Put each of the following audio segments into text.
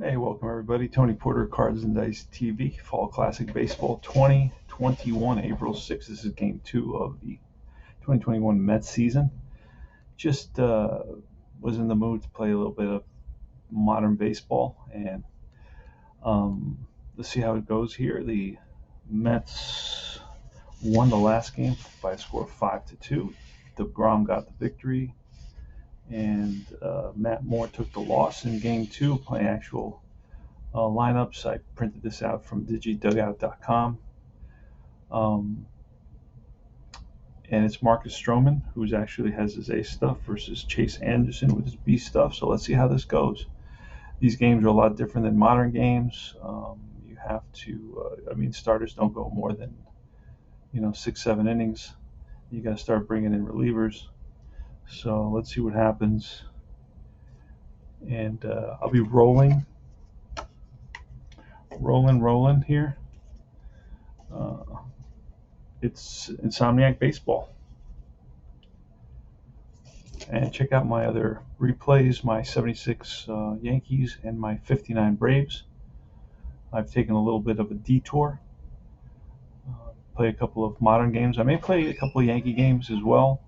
Hey, welcome everybody. Tony Porter, Cards and Dice TV, Fall Classic Baseball 2021, April 6th. This is game 2 of the 2021 Mets season. Just was in the mood to play a little bit of modern baseball, and let's see how it goes here. The Mets won the last game by a score of 5-2. DeGrom got the victory, and Matt Moore took the loss in game 2, playing actual lineups. I printed this out from digidugout.com. And it's Marcus Stroman, who actually has his A stuff, versus Chase Anderson with his B stuff. So let's see how this goes. These games are a lot different than modern games. You have to, starters don't go more than, 6-7 innings. You got to start bringing in relievers. So let's see what happens. And I'll be rolling here. It's Insomniac Baseball. And check out my other replays, my 76 Yankees and my 59 Braves. I've taken a little bit of a detour. Play a couple of modern games. I may play a couple of Yankee games as well.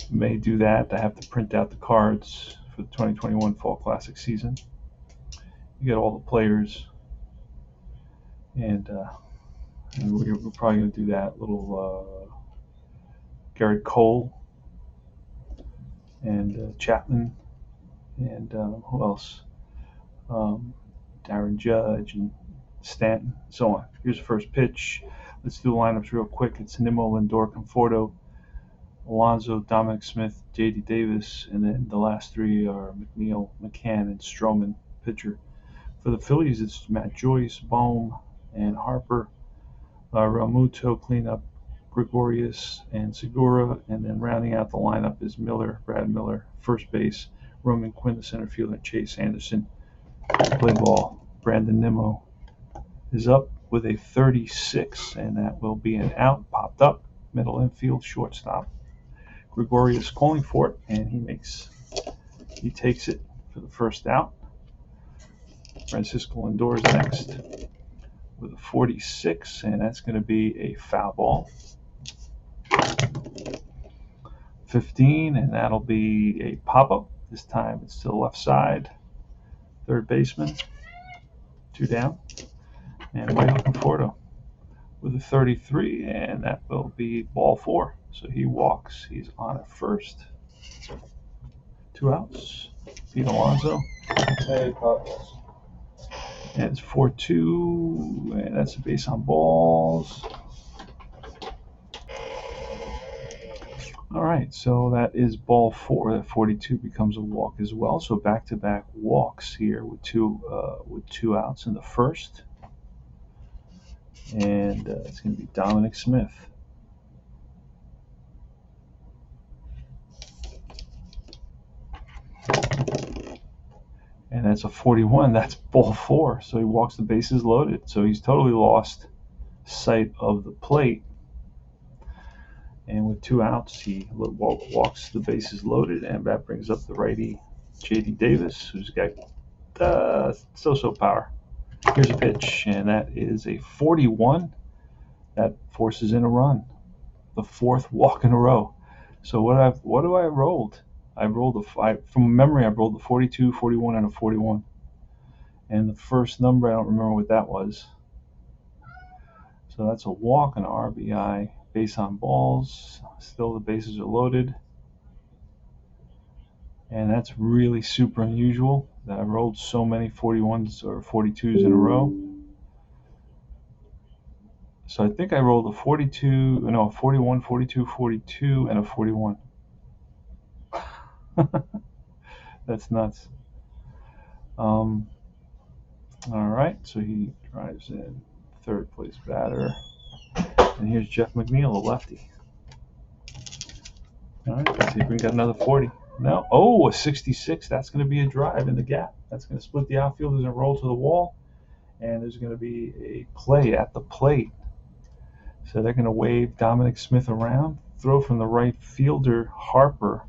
May do that. I have to print out the cards for the 2021 Fall Classic season. You get all the players, and we're probably going to do that. Little Garrett Cole and Chapman, and who else? Darren Judge and Stanton, so on. Here's the first pitch. Let's do the lineups real quick. It's Nemo, Lindor, Conforto, Alonso, Dominic Smith, J.D. Davis, and then the last three are McNeil, McCann, and Stroman, pitcher. For the Phillies, it's Matt Joyce, Bohm, and Harper. Realmuto, cleanup, Gregorius, and Segura. And then rounding out the lineup is Brad Miller, first base, Roman Quinn, the center fielder, and Chase Anderson. Play ball. Brandon Nemo is up with a 36, and that will be an out. Popped up, middle infield, shortstop. Gregorius calling for it, and he takes it for the first out. Francisco Lindor is next with a 46, and that's going to be a foul ball. 15, and that'll be a pop-up. This time it's to the left side. Third baseman, 2 down. And Michael Conforto with a 33, and that will be ball 4. So he walks. He's on at first. 2 outs. Pete Alonso. Hey, Pops. And it's 4-2, and that's a base on balls. All right, so that is ball 4. That 42 becomes a walk as well. So back-to-back walks here with two outs in the first. And it's going to be Dominic Smith. And that's a 41. That's ball 4. So he walks the bases loaded. So he's totally lost sight of the plate. And with 2 outs, he walks the bases loaded. And that brings up the righty, J.D. Davis, who's got so-so power. Here's a pitch, and that is a 41. That forces in a run. The 4th walk in a row. So what do I rolled? I rolled from memory. I rolled a 42, 41, and a 41. And the first number, I don't remember what that was. So that's a walk, an RBI, base on balls. Still the bases are loaded. And that's really super unusual that I rolled so many 41s or 42s in a row. So I think I rolled a 41, 42, 42, and a 41. That's nuts. All right, so he drives in, third place batter. And here's Jeff McNeil, a lefty. All right, let's see if we got another 40. No. Oh, a 66. That's going to be a drive in the gap. That's going to split the outfielders and roll to the wall. And there's going to be a play at the plate. So they're going to wave Dominic Smith around, throw from the right fielder, Harper.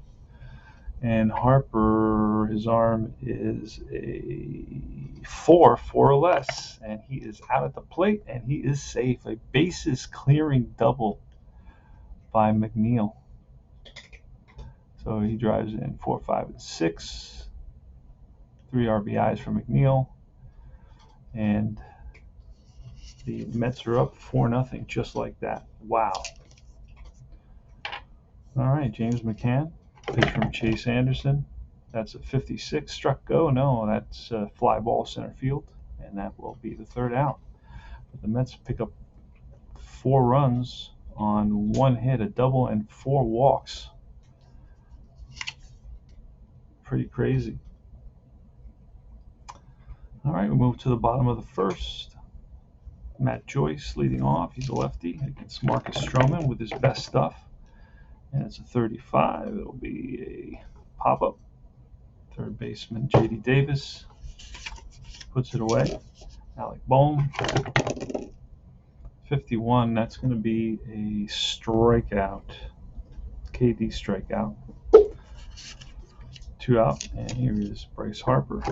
And Harper, his arm is a 4 or less, and he is out at the plate, and he is safe. A bases clearing double by McNeil. So he drives in 4, 5, and 6. 3 RBIs for McNeil, and the Mets are up 4-0, just like that. Wow. All right, James Mccann, pitch from Chase Anderson. That's a 56. Struck go. No, that's a fly ball center field, and that will be the third out. But the Mets pick up 4 runs on 1 hit, a double, and 4 walks. Pretty crazy. All right, we move to the bottom of the first. Matt Joyce leading off. He's a lefty against Marcus Stroman with his best stuff. And it's a 35. It'll be a pop-up. Third baseman J.D. Davis puts it away. Alec Bohm. 51. That's going to be a strikeout. KD strikeout. 2 out. And here is Bryce Harper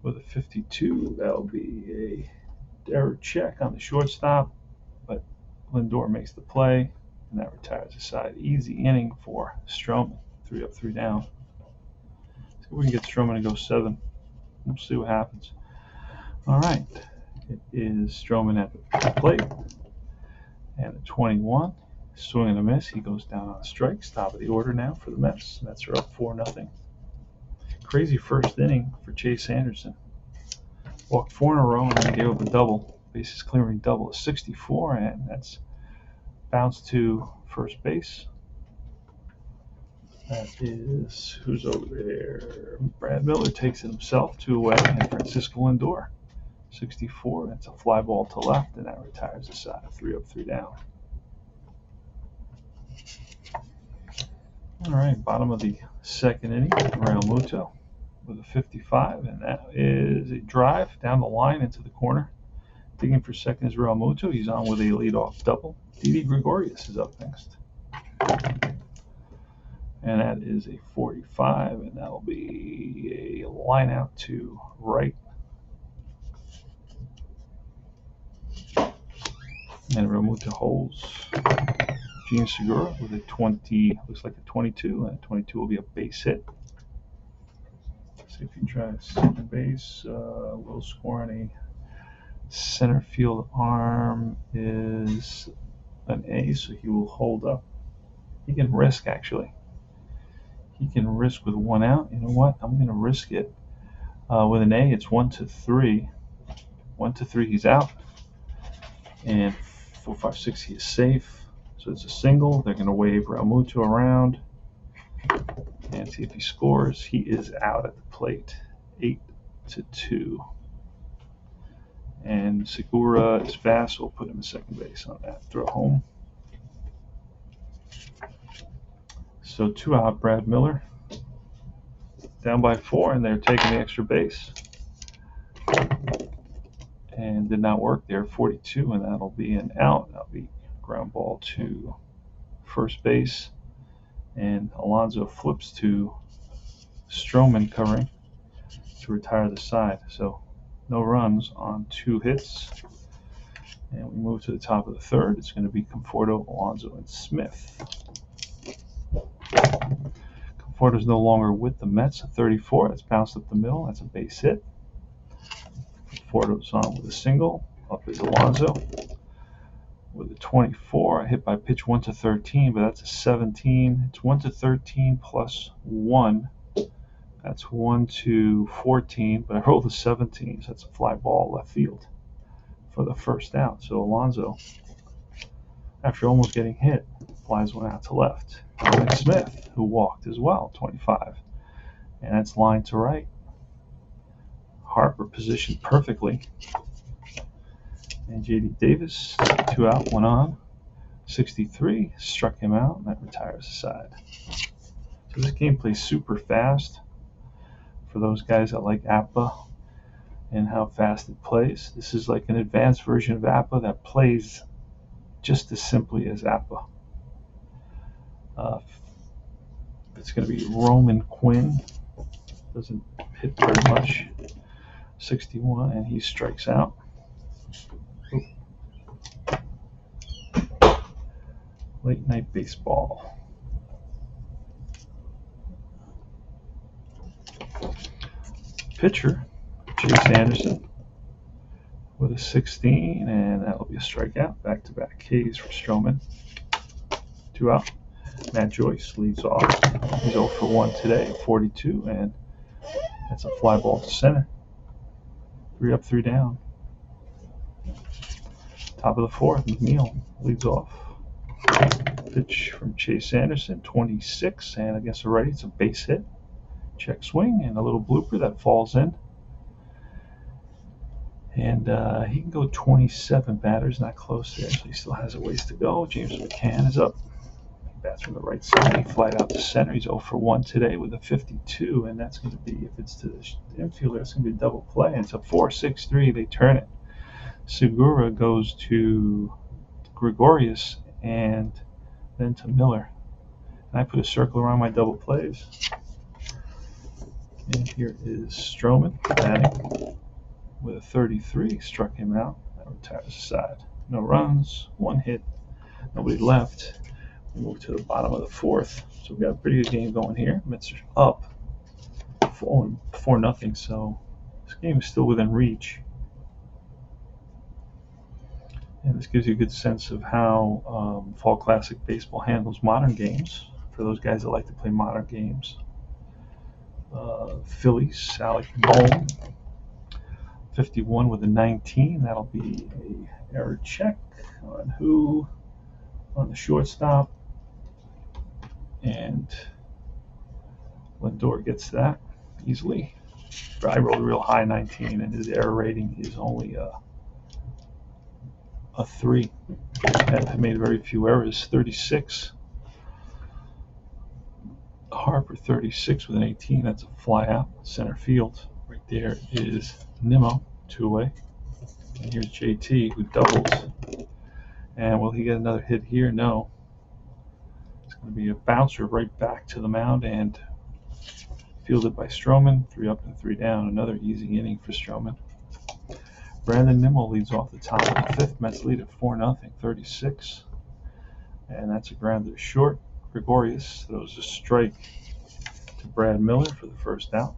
with a 52. That'll be a error check on the shortstop. But Lindor makes the play. And that retires the side. Easy inning for Stroman. 3 up, 3 down. See if we can get Stroman to go 7. We'll see what happens. All right. It is Stroman at the plate. And a 21. Swing and a miss. He goes down on strikes. Top of the order now for the Mets. Mets are up 4-0. Crazy first inning for Chase Anderson. Walked 4 in a row and then gave up a double. Bases clearing double. A 64, and that's bounced to first base. That is, who's over there? Brad Miller takes it himself, 2 away, and Francisco Lindor. 64, that's a fly ball to left, and that retires the side. 3 up, 3 down. All right, bottom of the second inning, Real Muto with a 55, and that is a drive down the line into the corner. Digging for second is Real Muto. He's on with a leadoff double. Didi Gregorius is up next. And that is a 45, and that'll be a line out to right. And Remuta holds Gene Segura with a 20, looks like a 22, and a 22 will be a base hit. Let's see if he tries second base. Low score on a center field arm is an A, so he will hold up. He can risk, actually. He can risk with 1 out. You know what? I'm going to risk it. With an A, it's 1-3. 1-3, he's out. And 4, 5, 6, he is safe. So it's a single. They're going to wave Realmuto around and see if he scores. He is out at the plate. 8-2. And Segura is fast. We'll put him in second base on that throw home. So 2 out, Brad Miller. Down by 4, and they're taking the extra base. And did not work there. 42, and that'll be an out. That'll be ground ball to first base. And Alonso flips to Stroman covering to retire the side. So no runs on 2 hits. And we move to the top of the third. It's going to be Conforto, Alonso, and Smith. Conforto's no longer with the Mets. A 34. That's bounced up the middle. That's a base hit. Conforto's on with a single. Up is Alonso with a 24. Hit by pitch 1-13, but that's a 17. It's 1-13 plus 1. That's 1-14, but I rolled a 17, so that's a fly ball left field for the first out. So Alonso, after almost getting hit, flies 1 out to left. And Smith, who walked as well, 25. And that's line to right. Harper positioned perfectly. And J.D. Davis, 2 out, 1 on. 63, struck him out, and that retires the side. So this game plays super fast. For those guys that like APA and how fast it plays, this is like an advanced version of APA that plays just as simply as APA. It's going to be Roman Quinn. Doesn't hit very much. 61, and he strikes out. Late night baseball. Pitcher, Chase Anderson with a 16, and that'll be a strikeout. Back-to-back Ks for Stroman. 2 out. Matt Joyce leads off. He's 0 for 1 today, 42, and that's a fly ball to center. 3 up, 3 down. Top of the 4th, McNeil leads off. Pitch from Chase Anderson, 26, and against the righty, it's a base hit. Check swing and a little blooper that falls in. And he can go 27 batters, not close there, so he still has a ways to go. James Mccann is up. He bats from the right side. He flied out to center. He's 0 for 1 today with a 52, and that's going to be, if it's to the infielder, it's going to be a double play. And it's a 4-6-3. They turn it. Segura goes to Gregorius and then to Miller. And I put a circle around my double plays. And here is Stroman batting with a 33. Struck him out. That retires aside. No runs, 1 hit, nobody left. We move to the bottom of the 4th. So we've got a pretty good game going here. Mets are up 4-0, so this game is still within reach. And this gives you a good sense of how Fall Classic Baseball handles modern games, for those guys that like to play modern games. Phillies, Alec Bohm, 51 with a 19. That'll be an error check on who? On the shortstop. And Lindor gets that easily. I rolled a real high 19, and his error rating is only a 3. I've made very few errors. 36. Harper, 36 with an 18. That's a fly out center field. Right there is Nemo, 2 away. And here's JT, who doubles. And will he get another hit here? No. It's going to be a bouncer right back to the mound and fielded by Stroman. 3 up and 3 down. Another easy inning for Stroman. Brandon Nemo leads off the top of the 5th. Mets lead at 4-0, 36. And that's a grounder short. Gregorius throws a strike to Brad Miller for the first out.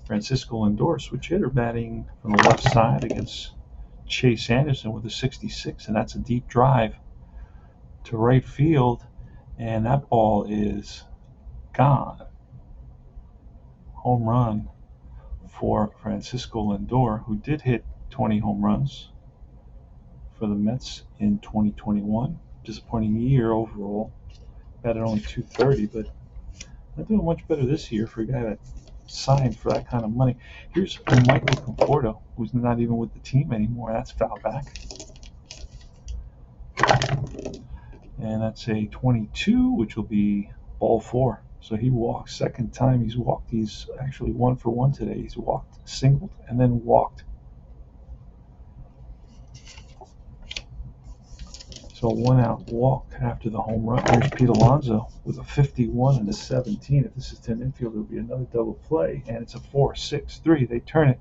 Francisco Lindor, switch hitter, batting from the left side against Chase Anderson with a 66, and that's a deep drive to right field, and that ball is gone. Home run for Francisco Lindor, who did hit 20 home runs for the Mets in 2021. Disappointing year overall. Batted only .230, but they're doing much better this year for a guy that signed for that kind of money. Here's Michael Conforto, who's not even with the team anymore. That's foul back. And that's a 22, which will be ball 4. So he walks. Second time he's walked. He's actually 1 for 1 today. He's walked, singled, and then walked. So 1 out walk after the home run. Here's Pete Alonso with a 51 and a 17. If this is to an infield, it'll be another double play. And it's a 4-6-3. They turn it.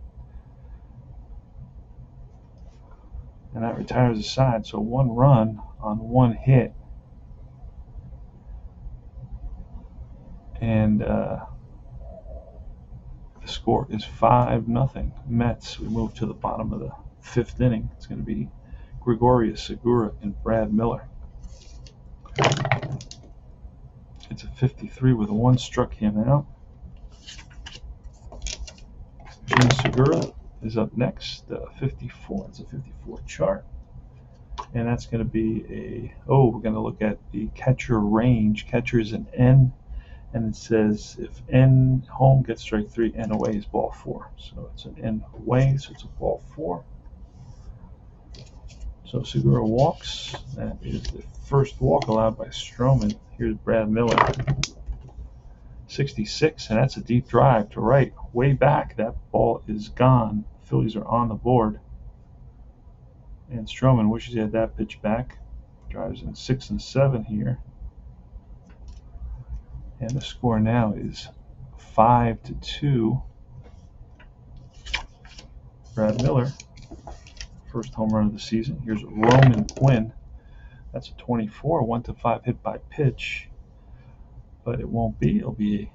And that retires aside. So 1 run on 1 hit. And the score is 5-0. Mets. We move to the bottom of the 5th inning. It's going to be Gregorius, Segura, and Brad Miller. It's a 53 with a 1, struck him out. Jim Segura is up next, 54. It's a 54 chart. And that's going to be we're going to look at the catcher range. Catcher is an N, and it says if N home gets strike 3, N away is ball 4. So it's an N away, so it's a ball 4. So Segura walks. That is the first walk allowed by Stroman. Here's Brad Miller, 66, and that's a deep drive to right. Way back, that ball is gone. The Phillies are on the board. And Stroman wishes he had that pitch back. Drives in 6 and 7 here. And the score now is 5-2. Brad Miller, first home run of the season. Here's Roman Quinn. That's a 24, 1-5 hit by pitch. But it won't be.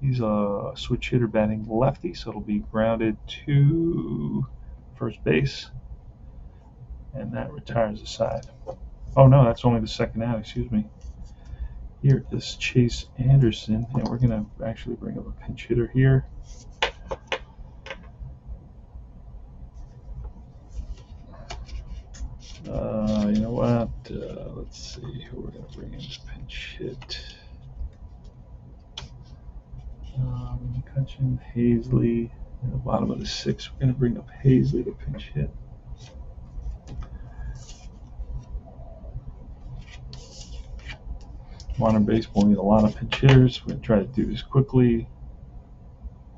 He's a switch hitter batting lefty, so it'll be grounded to first base. And that retires the side. Oh no, that's only the second out, excuse me. Here is Chase Anderson, and we're going to actually bring up a pinch hitter here. You know what? Let's see who we're going to bring in to pinch hit. McCutcheon, Hazley, at the bottom of the sixth. We're going to bring up Hazley to pinch hit. Modern baseball needs a lot of pinch hitters. We're going to try to do this quickly.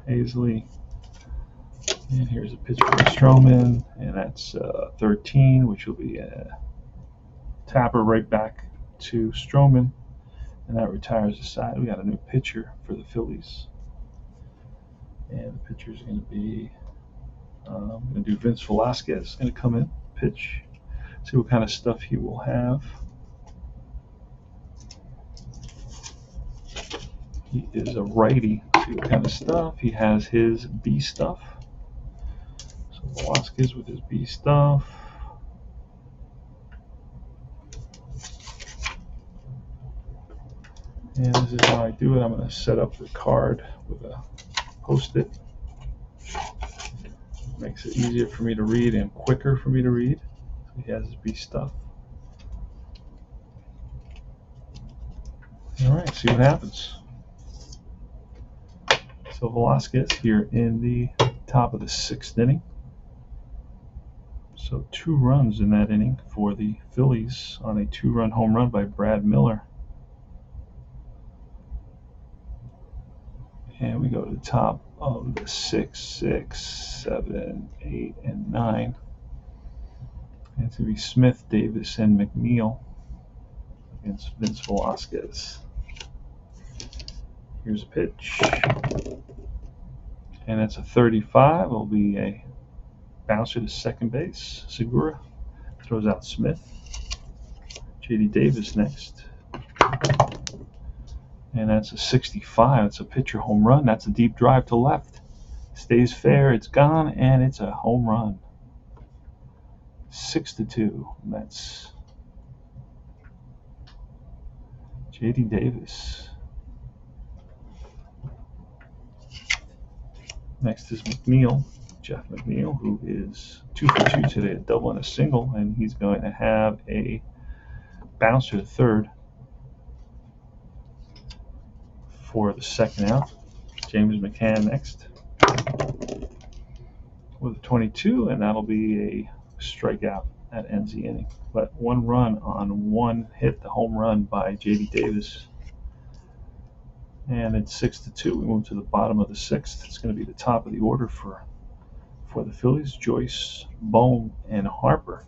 Hazley. And here's a pitch from Stroman, and that's 13, which will be a tapper right back to Stroman, and that retires the side. We got a new pitcher for the Phillies, and the pitcher is going to be I'm going to do Vince Velasquez. Going to come in, pitch, see what kind of stuff he will have. He is a righty. See what kind of stuff he has. His B stuff. So Velasquez with his B stuff. And this is how I do it. I'm going to set up the card with a Post-it. Makes it easier for me to read and quicker for me to read. So he has his B stuff. All right, see what happens. So Velasquez here in the top of the sixth inning. So 2 runs in that inning for the Phillies on a 2-run home run by Brad Miller. And we go to the top of the 6, 7, 8, and 9. And it's going to be Smith, Davis, and McNeil against Vince Velasquez. Here's a pitch. And that's a 35. It'll be a bouncer to second base. Segura throws out Smith. J.D. Davis next. And that's a 65. It's a pitcher home run. That's a deep drive to left. Stays fair. It's gone, and it's a home run. 6-2. That's J.D. Davis. Next is McNeil, Jeff McNeil, who is 2 for 2 today, a double and a single, and he's going to have a bouncer to third for the second out. James Mccann next with a 22, and that'll be a strikeout. That ends the inning. But 1 run on 1 hit, the home run by J.D. Davis. And it's 6-2. We move to the bottom of the sixth. It's going to be the top of the order for the Phillies: Joyce, Bohm, and Harper.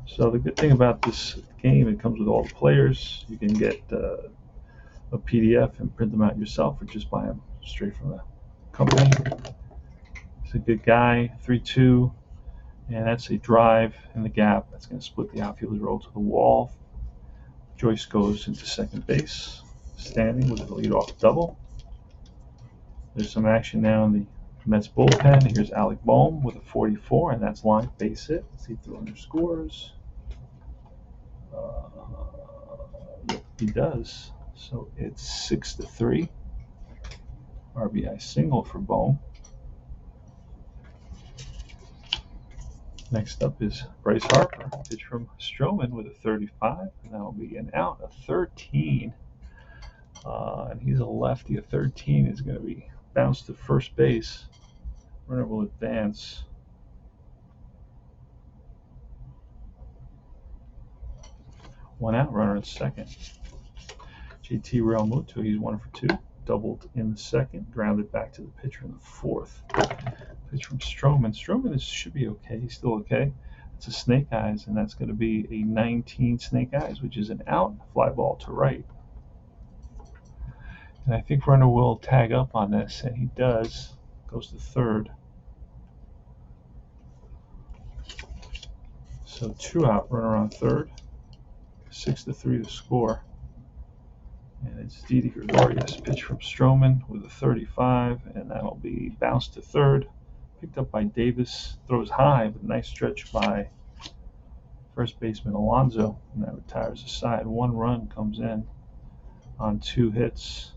So the good thing about this game, it comes with all the players. You can get a PDF and print them out yourself, or just buy them straight from the company. He's a good guy. 3-2, and that's a drive in the gap. That's going to split the outfielder's roll to the wall. Joyce goes into second base, standing with a leadoff double. There's some action now in the Mets bullpen. Here's Alec Bohm with a 44, and that's line base hit. Let's see if the runner scores. Yep, he does. So it's 6-3. RBI single for Bohm. Next up is Bryce Harper, pitch from Stroman with a 35, and that'll be an out, a 13. And he's a lefty. A 13 is going to be bounced to first base. Runner will advance. One out, runner at second. JT Realmuto, he's 1 for 2. Doubled in the second, grounded back to the pitcher in the fourth. Pitch from Stroman. Stroman should be okay. He's still okay. It's a snake eyes, and that's going to be a 19 snake eyes, which is an out, fly ball to right. And I think runner will tag up on this, and he does. Goes to third. So 2 out, runner on third. 6-3 to score. And it's Didi Gregorius. Pitch from Stroman with a 35, and that'll be bounced to third. Picked up by Davis. Throws high, but nice stretch by first baseman Alonso, and that retires the side. 1 run comes in on 2 hits,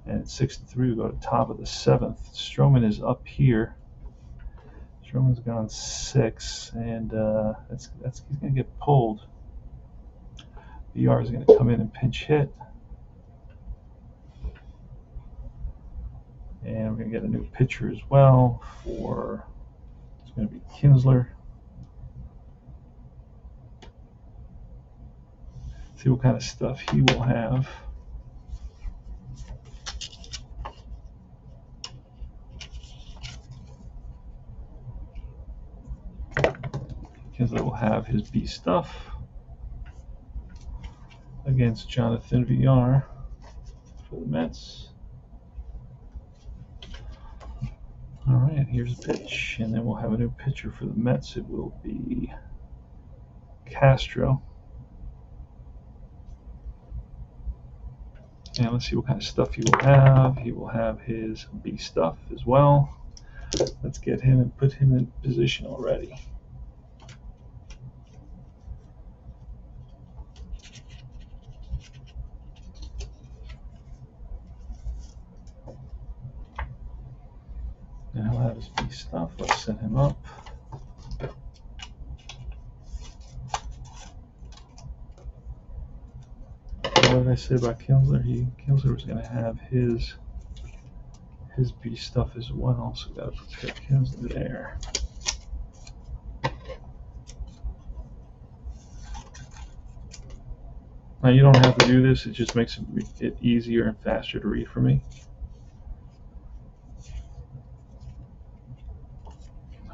and it's 6-3. We go to top of the 7th. Stroman is up here. Stroman's gone 6, and he's going to get pulled. VR is going to come in and pinch hit. And we're going to get a new pitcher as well for, it's going to be Kinsler. See what kind of stuff he will have. Kinsler will have his B stuff against Jonathan VR for the Mets. All right, here's a pitch, and then we'll have a new pitcher for the Mets. It will be Castro. And let's see what kind of stuff he will have. He will have his B stuff as well. Let's get him and put him in position already. And he'll have his B stuff. Let's set him up. What did I say about Kinsler? Kinsler was going to have his B stuff as well, so got to prepare Kinsler there. Now you don't have to do this, it just makes it easier and faster to read for me.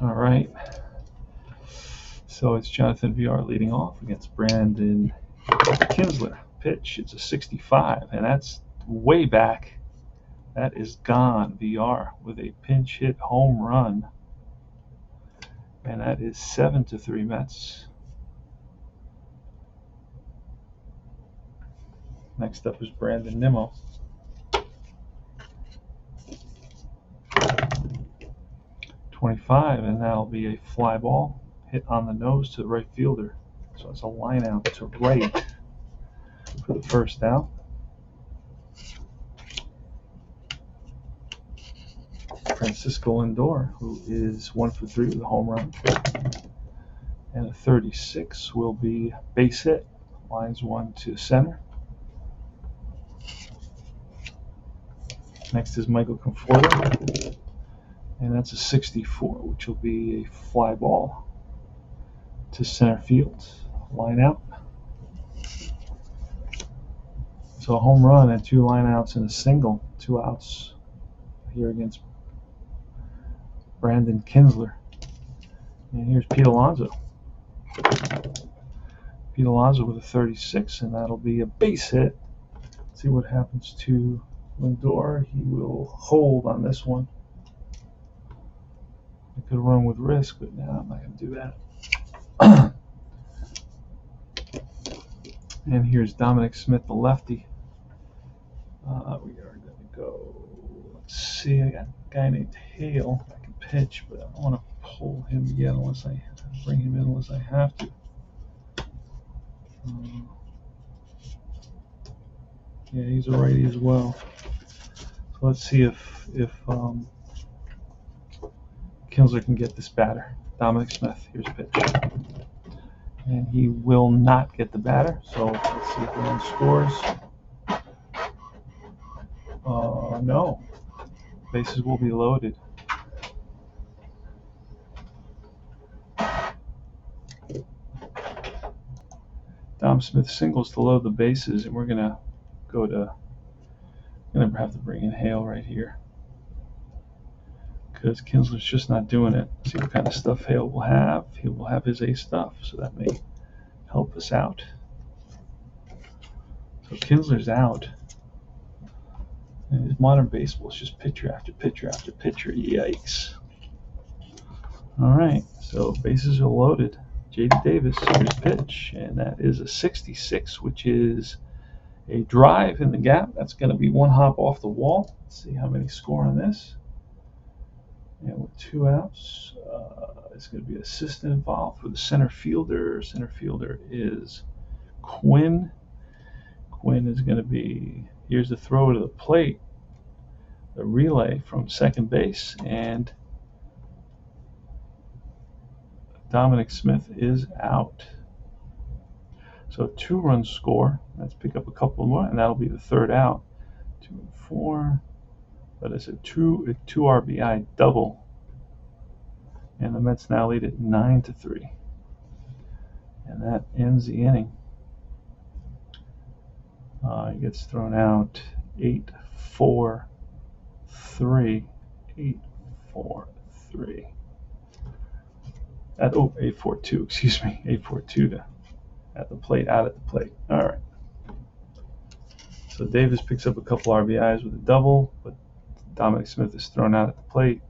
All right, so it's Jonathan VR leading off against Brandon Kinsler. Pitch, it's a 65, and that's way back. That is gone. VR with a pinch hit home run, and that is 7-3 Mets. Next up is Brandon Nemo. .25, and that'll be a fly ball hit on the nose to the right fielder. So it's a line out to right for the first out. Francisco Lindor, who is 1 for 3 with a home run, and a 36 will be base hit. Lines 1 to center. Next is Michael Conforto, and that's a 64, which will be a fly ball to center field. Line out. So a home run and 2 line outs and a single. 2 outs here against Brandon Kinsler. And here's Pete Alonso. Pete Alonso with a 36, and that'll be a base hit. Let's see what happens to Lindor. He will hold on this one. I could run with risk, but now I'm not going to do that. And here's Dominic Smith, the lefty. We are going to go, let's see, I got a guy named Hale that can pitch, but I don't want to pull him yet unless I bring him in unless I have to. Yeah, he's a righty as well. So let's see if Kinsler can get this batter. Dominic Smith, here's a pitch. And he will not get the batter, so let's see if the run scores. No. Bases will be loaded. Dom Smith singles to load the bases, and we're going to go to, I'm going to have to bring in Hale right here. because Kinsler's just not doing it. Let's see what kind of stuff Hale will have. He will have his A stuff, so that may help us out. So Kinsler's out. And his modern baseball is just pitcher after pitcher after pitcher. Yikes. All right, so bases are loaded. J.D. Davis, here's pitch, and that is a 66, which is a drive in the gap. That's going to be one hop off the wall. Let's see how many score on this. And with 2 outs, it's going to be assistant involved for the center fielder. Center fielder is Quinn. Quinn is going to be, here's the throw to the plate, the relay from second base, and Dominic Smith is out. So 2 runs score. Let's pick up a couple more, and that'll be the 3rd out. 2 and 4. But it's a 2 RBI double. And the Mets now lead it 9-3. And that ends the inning. He gets thrown out 8-4-3. 8-4-3. 8-4-2, excuse me. 8-4-2 at the plate, out at the plate. All right. So Davis picks up a couple RBIs with a double, but Dominic Smith is thrown out at the plate.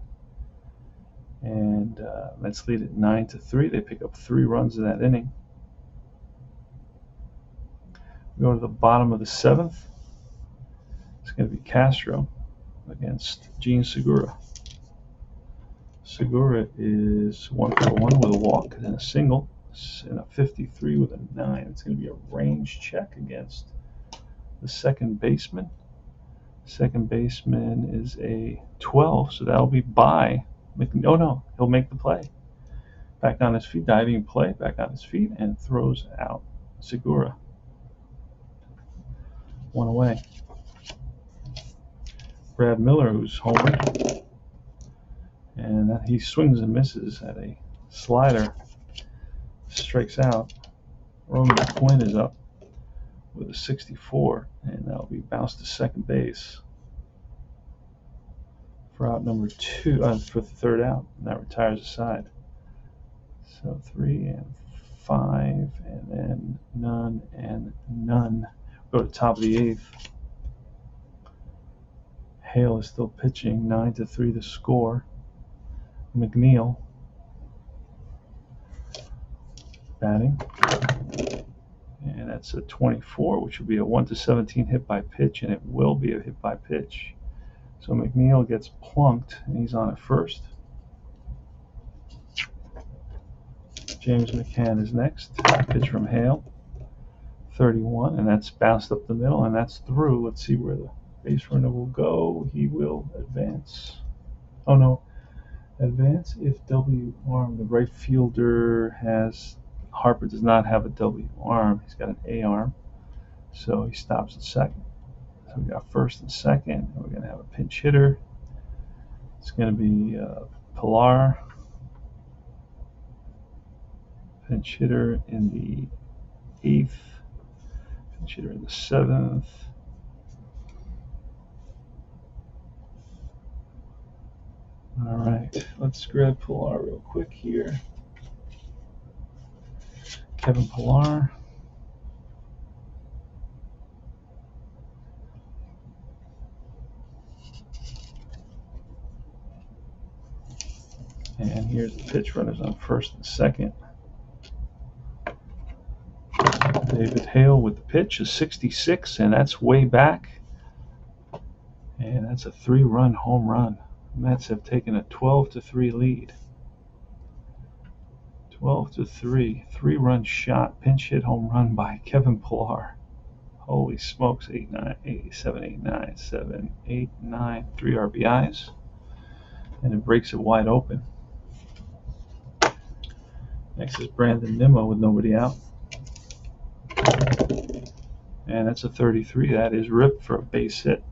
And Mets lead it 9-3. They pick up 3 runs in that inning. We go to the bottom of the 7th. It's going to be Castro against Gene Segura. Segura is 1-for-1 with a walk and a single, and a 53 with a 9. It's going to be a range check against the second baseman. Second baseman is a 12, so that'll be by. Oh no, he'll make the play. Back on his feet, diving play, back on his feet, and throws out Segura. 1 away. Brad Miller, who's homered, and he swings and misses at a slider, strikes out. Roman Quinn is up with a 64, and that'll be bounced to second base for out number 2, for the 3rd out, and that retires the side. So 3 and 5, and then none and none. Go to the top of the 8th. Hale is still pitching, 9-3 the score. McNeil batting, and that's a 24, which will be a 1-17 hit by pitch, and it will be a hit by pitch. So McNeil gets plunked, and he's on at first. James Mccann is next. Pitch from Hale, 31, and that's bounced up the middle, and that's through. Let's see where the base runner will go. He will advance. Oh no, advance if W arm. The right fielder has, Harper does not have a W arm. He's got an A arm, so he stops at second. So we got first and second, and we're going to have a pinch hitter. It's going to be Pilar. Pinch hitter in the 8th. Pinch hitter in the 7th. All right, let's grab Pilar real quick here. Kevin Pilar. And here's the pitch runners on first and second. David Hale with the pitch, a 66, and that's way back. And that's a 3-run home run. Mets have taken a 12-3 lead. 12-3, 3-run shot, pinch hit home run by Kevin Pilar. Holy smokes, 8, 9, 8, 7, 8, 9, 7, 8, 9, 3 RBIs. And it breaks it wide open. Next is Brandon Nemo with nobody out. And that's a 33. That is ripped for a base hit.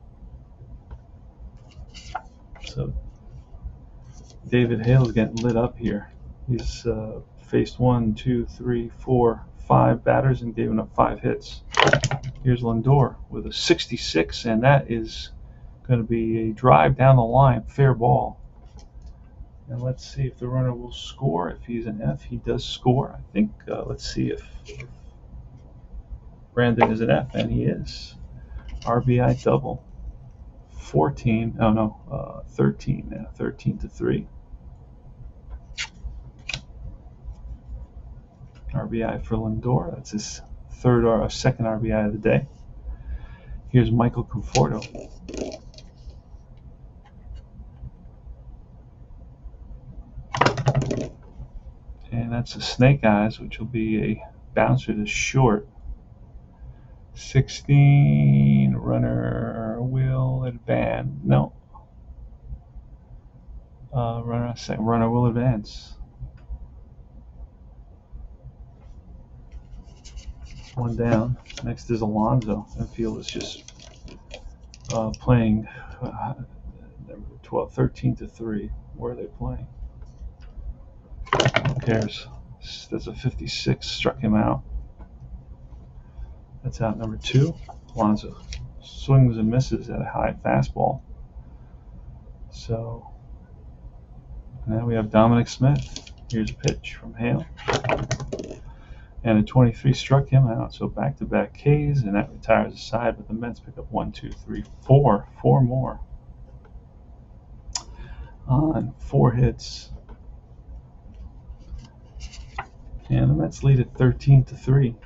So David Hale is getting lit up here. He's faced 1, 2, 3, 4, 5 batters and given up 5 hits. Here's Lindor with a 66, and that is going to be a drive down the line, fair ball. And let's see if the runner will score. If he's an F, he does score. I think, let's see if Brandon is an F, and he is. RBI double. 14, oh no, 13 now, 13-3. RBI for Lindor. That's his second RBI of the day. Here's Michael Conforto. And that's a Snake Eyes, which will be a bouncer to short. 16, runner will advance. No. Runner will advance. One down. Next is Alonso. Infield is just playing 13-3. Where are they playing? Who cares? That's a 56. Struck him out. That's out number 2. Alonso swings and misses at a high fastball. So now we have Dominic Smith. Here's a pitch from Hale. And a 23 struck him out. So back-to-back Ks, and that retires the side. But the Mets pick up 1, 2, 3, 4. 4 more on 4 hits. And the Mets lead at 13-3.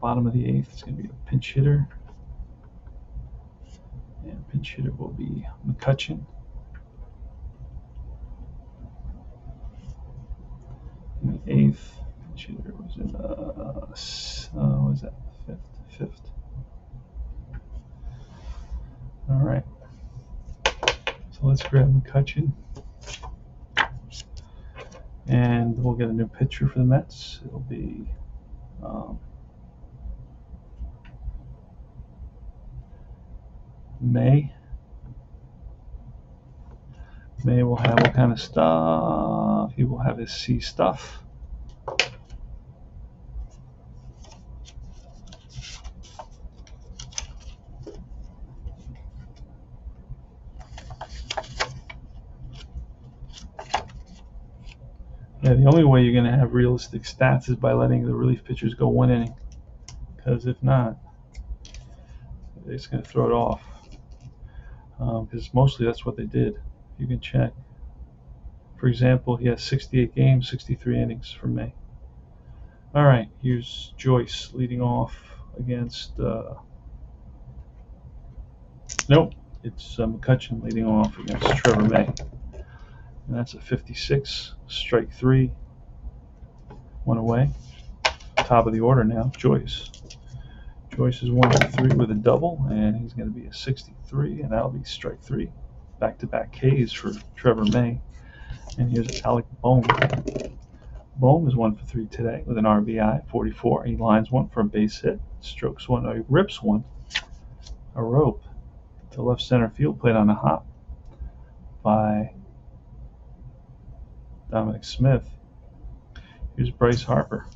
Bottom of the 8th is going to be a pinch hitter. And pinch hitter will be McCutchen. In the 8th, pinch hitter was in what was that? Fifth. All right. So let's grab McCutchen. And we'll get a new pitcher for the Mets. It'll be May. May will have what kind of stuff? He will have his C stuff. Yeah, the only way you're going to have realistic stats is by letting the relief pitchers go 1 inning. Because if not, they're just going to throw it off. Because mostly that's what they did. You can check. For example, he has 68 games, 63 innings for May. All right, here's Joyce leading off against. Nope, it's McCutchen leading off against Trevor May. And that's a 56, strike 3. 1 away. Top of the order now, Joyce. Joyce is 1-3 with a double, and he's going to be a 63, and that'll be strike 3. Back-to-back Ks for Trevor May. And here's Alec Bohm. Bohm is 1-for-3 today with an RBI, 44. He lines 1 for a base hit, strokes 1, he rips 1, a rope to left center field, played on a hop by Dominic Smith. Here's Bryce Harper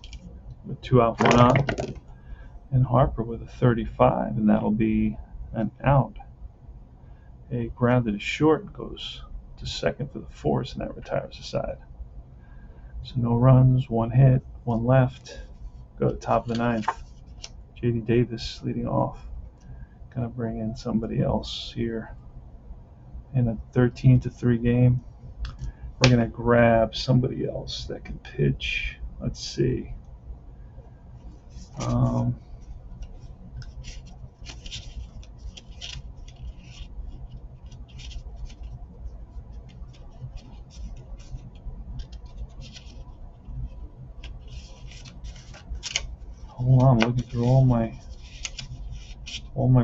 with 2 out, 1 on, and Harper with a 35, and that'll be an out. A grounded to short, goes to second for the force, and that retires the side. So no runs, 1 hit, 1 left. Go to top of the 9th. J.D. Davis leading off. Gonna bring in somebody else here in a 13-3 game. We're gonna grab somebody else that can pitch. Let's see. Hold on, I'm looking through all my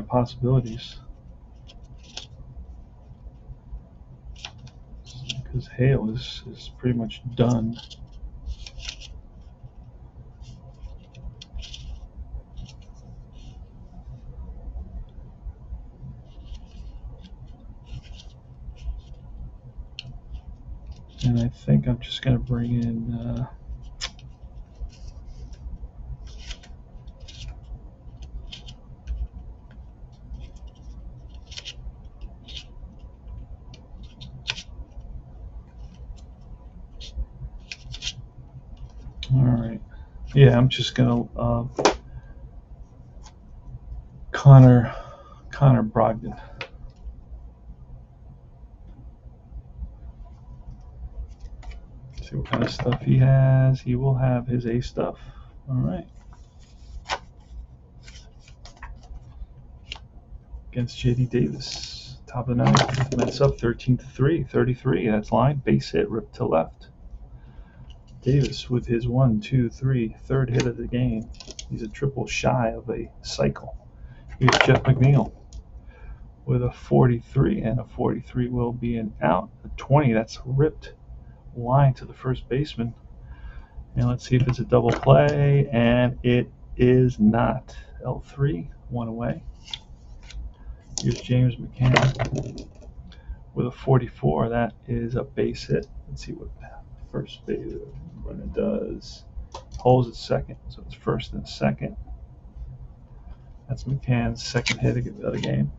possibilities. Because Hale is pretty much done. And I think I'm just going to bring in Yeah, I'm just gonna Connor Brogdon. See what kind of stuff he has. He will have his A stuff. All right. Against J.D. Davis. Top of the ninth. Mets up 13-3. 33. That's line. Base hit. Ripped to left. Davis with his 1, 2, 3, third hit of the game. He's a triple shy of a cycle. Here's Jeff McNeil with a 43, and a 43 will be an out. A 20. That's ripped line to the first baseman. And let's see if it's a double play, and it is not. L3, one away. Here's James Mccann with a 44. That is a base hit. Let's see what first base runner does. Holds at second, so it's first and second. That's McCann's second hit of the game.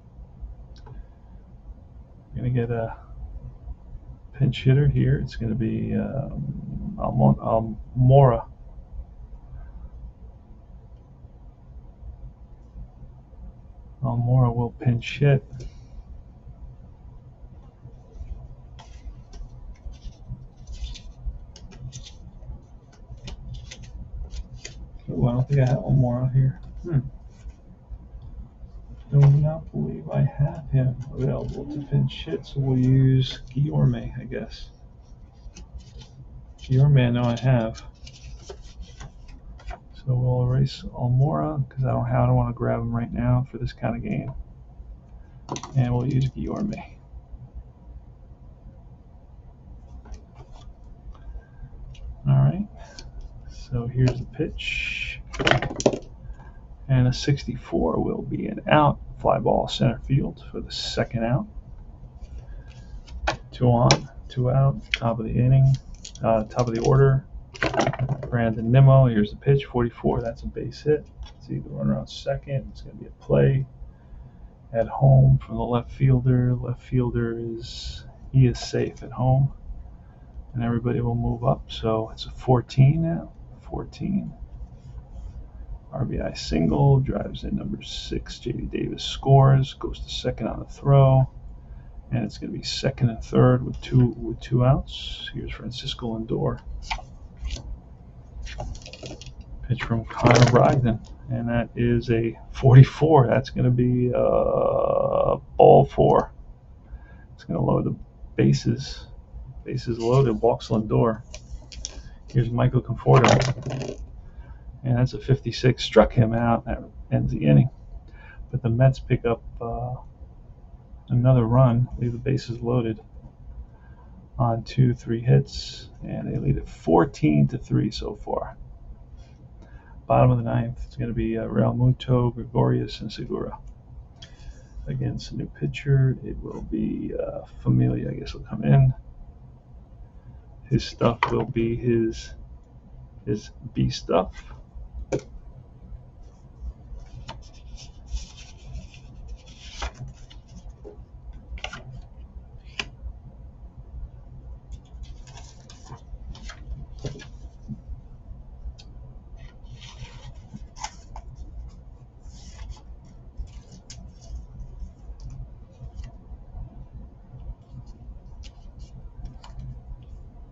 We're going to get a pinch hitter here. It's going to be Almora. Almora will pinch hit. Oh, I don't think I have Almora here. Do not believe I have him available to pinch hit, so we'll use Guillorme, I guess. Guillorme I know I have. So we'll erase Almora because I don't want to grab him right now for this kind of game. And we'll use Guillorme. All right. So here's the pitch. And a 64 will be an out. Fly ball center field for the second out. 2 on, 2 out. Top of the inning. Top of the order. Brandon Nemo. Here's the pitch. 44. That's a base hit. See the runner on second. It's going to be a play at home from the left fielder. Left fielder is safe at home, and everybody will move up. So it's a 14 now. 14. RBI single, drives in number 6. J.D. Davis scores, goes to second on the throw, and it's going to be second and third with two outs. Here's Francisco Lindor. Pitch from Connor Brogdon, and that is a 44. That's going to be ball 4. It's going to load the bases. Bases loaded, walks Lindor. Here's Michael Conforto. And that's a 56. Struck him out. That ends the inning. But the Mets pick up another run, leave the bases loaded on 2-3 hits, and they lead it 14-3 so far. Bottom of the ninth, it's going to be Real Muto, Gregorius, and Segura. Against a new pitcher, it will be Familia, I guess, will come in. His stuff will be his B stuff.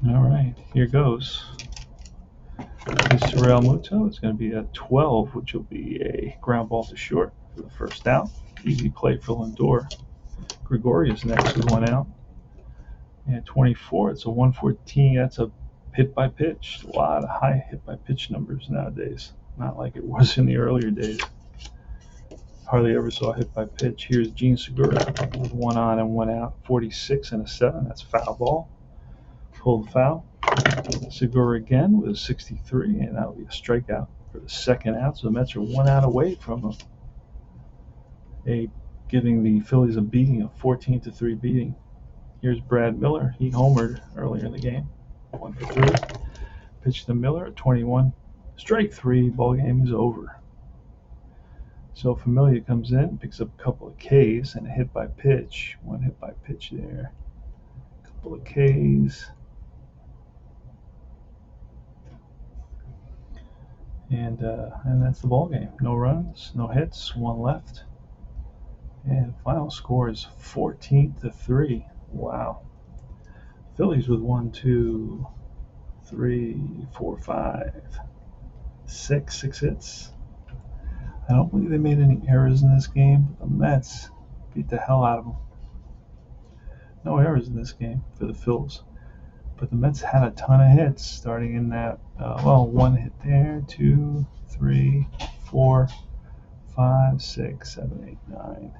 All right, here goes. This is Real Muto. It's going to be a 12, which will be a ground ball to short for the first out. Easy play for Lindor. Gregorius next with 1 out. And 24, it's a 114. That's a hit by pitch. A lot of high hit by pitch numbers nowadays. Not like it was in the earlier days. Hardly ever saw a hit by pitch. Here's Gene Segura with 1 on and 1 out. 46 and a 7. That's foul ball. Pulled foul. Segura again with a 63, and that'll be a strikeout for the second out. So the Mets are 1 out away from giving the Phillies a beating, a 14-3 beating. Here's Brad Miller. He homered earlier in the game. 1 for 3. Pitch to Miller at 21. Strike 3. Ball game is over. So Familia comes in, picks up a couple of Ks and a hit by pitch. 1 hit by pitch there. A couple of Ks. And that's the ball game. No runs, no hits, one left. And final score is 14-3. Wow. Phillies with 1, 2, 3, 4, 5, 6 hits. I don't believe they made any errors in this game, but the Mets beat the hell out of them. No errors in this game for the Phillies. But the Mets had a ton of hits starting in that, one hit there, 2, 3, 4, 5, 6, 7, 8, 9,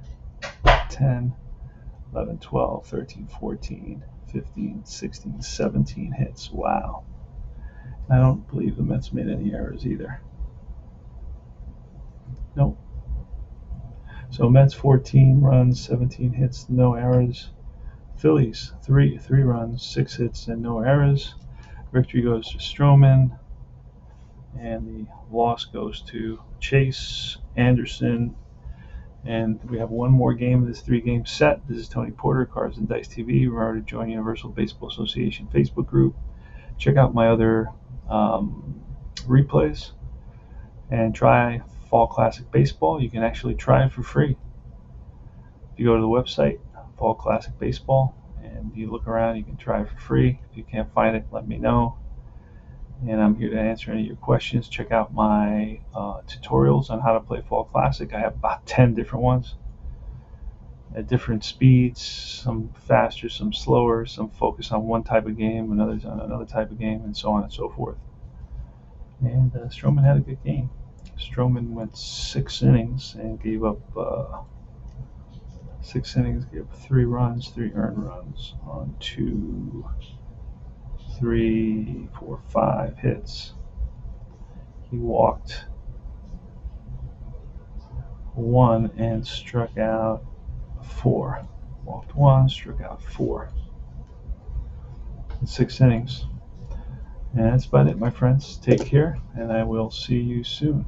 10, 11, 12, 13, 14, 15, 16, 17 hits. Wow. I don't believe the Mets made any errors either. Nope. So Mets 14 runs, 17 hits, no errors. Phillies 3 runs, 6 hits, and no errors. Victory goes to Stroman, and the loss goes to Chase, Anderson, and we have one more game of this 3-game set. This is Tony Porter, Cards and Dice TV. Remember to join Universal Baseball Association Facebook group. Check out my other replays and try Fall Classic Baseball. You can actually try it for free. If you go to the website, Fall Classic Baseball, and you look around, you can try it for free. If you can't find it, let me know. And I'm here to answer any of your questions. Check out my tutorials on how to play Fall Classic. I have about 10 different ones at different speeds, some faster, some slower, some focus on one type of game, and others on another type of game, and so on and so forth. And Stroman had a good game. Stroman went 6 innings and gave up 6 innings, gave up 3 runs, 3 earned runs on 2, 3, 4, 5 hits. He walked 1 and struck out 4. Walked 1, struck out 4 in 6 innings. And that's about it, my friends. Take care, and I will see you soon.